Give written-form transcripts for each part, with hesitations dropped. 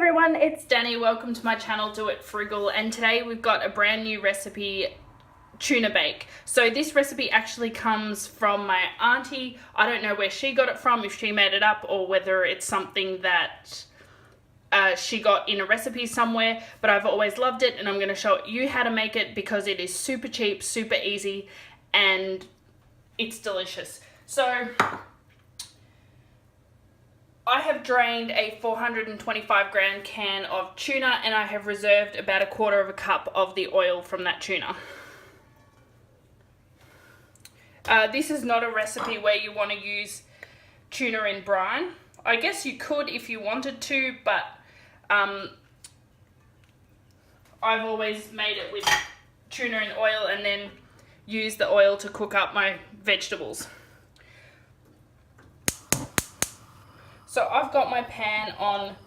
everyone, it's Danny. Welcome to my channel, Do It Frugal, and today we've got a brand new recipe, tuna bake. So this recipe actually comes from my auntie. I don't know where she got it from, if she made it up or whether it's something that she got in a recipe somewhere, but I've always loved it and I'm going to show you how to make it because it is super cheap, super easy, and it's delicious. So I have drained a 425 gram can of tuna and I have reserved about 1/4 cup of the oil from that tuna. This is not a recipe where you want to use tuna in brine. I guess you could if you wanted to, but I've always made it with tuna in oil and then use the oil to cook up my vegetables. So I've got my pan on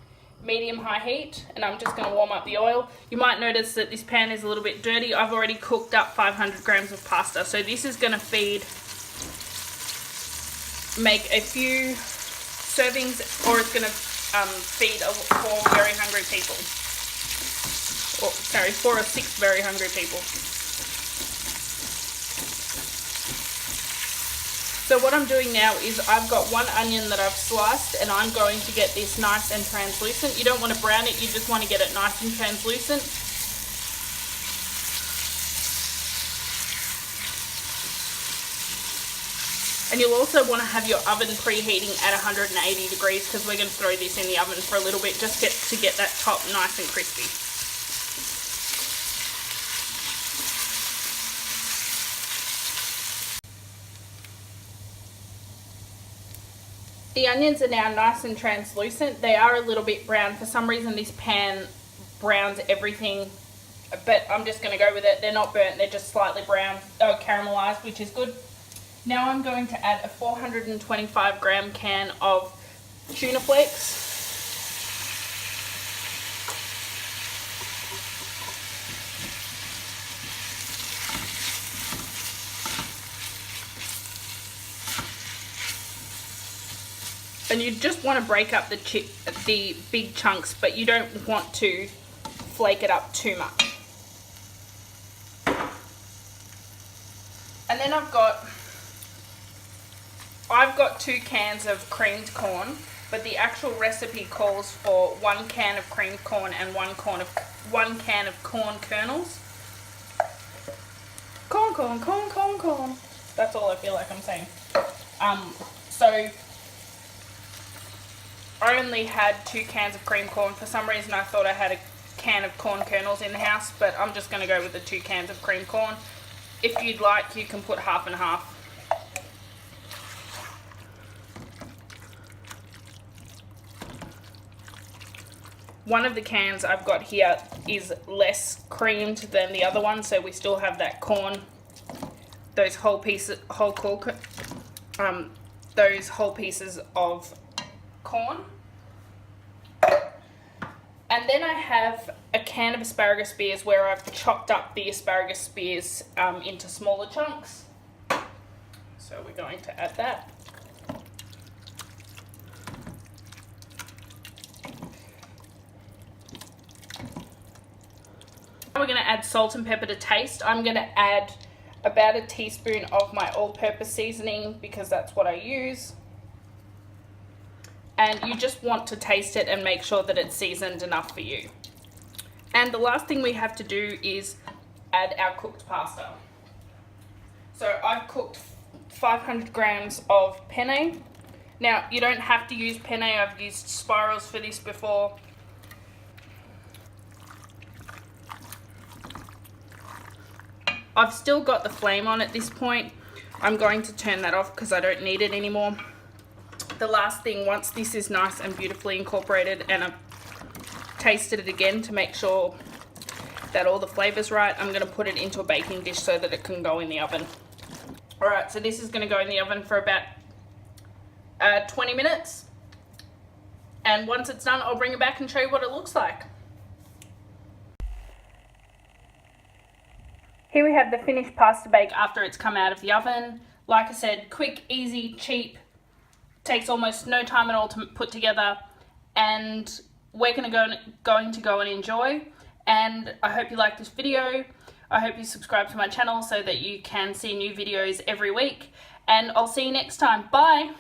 medium-high heat and I'm just going to warm up the oil. You might notice that this pan is a little bit dirty. I've already cooked up 500 grams of pasta. So this is going to make a few servings, or it's going to feed 4 very hungry people. Or, sorry, 4 or 6 very hungry people. So what I'm doing now is I've got 1 onion that I've sliced and I'm going to get this nice and translucent. You don't want to brown it, you just want to get it nice and translucent. And you'll also want to have your oven preheating at 180 degrees because we're going to throw this in the oven for a little bit just to get that top nice and crispy. The onions are now nice and translucent. They are a little bit brown. For some reason this pan browns everything, but I'm just going to go with it. They're not burnt, they're just slightly brown, caramelized, which is good. Now I'm going to add a 425 gram can of tuna flakes. And you just want to break up the big chunks, but you don't want to flake it up too much. And then I've got 2 cans of creamed corn, but the actual recipe calls for 1 can of creamed corn and 1 can of corn kernels. Corn. That's all I feel like I'm saying. So I only had 2 cans of cream corn. For some reason I thought I had a can of corn kernels in the house, but I'm just going to go with the 2 cans of cream corn. If you'd like, you can put half and half. One of the cans I've got here is less creamed than the other one, so we still have that corn, those whole pieces of corn. And then I have a can of Asparagus Spears where I've chopped up the Asparagus Spears into smaller chunks. So we're going to add that. Now we're going to add salt and pepper to taste. I'm going to add about a teaspoon of my all-purpose seasoning because that's what I use. And you just want to taste it and make sure that it's seasoned enough for you. And the last thing we have to do is add our cooked pasta. So I've cooked 500 grams of penne. Now you don't have to use penne, I've used spirals for this before. I've still got the flame on at this point. I'm going to turn that off because I don't need it anymore. The last thing, once this is nice and beautifully incorporated and I've tasted it again to make sure that all the flavor's right, I'm going to put it into a baking dish so that it can go in the oven. Alright, so this is going to go in the oven for about 20 minutes. And once it's done, I'll bring it back and show you what it looks like. Here we have the finished pasta bake after it's come out of the oven. Like I said, quick, easy, cheap, takes almost no time at all to put together, and we're going to go and enjoy. And I hope you like this video. I hope you subscribe to my channel so that you can see new videos every week. And I'll see you next time. Bye!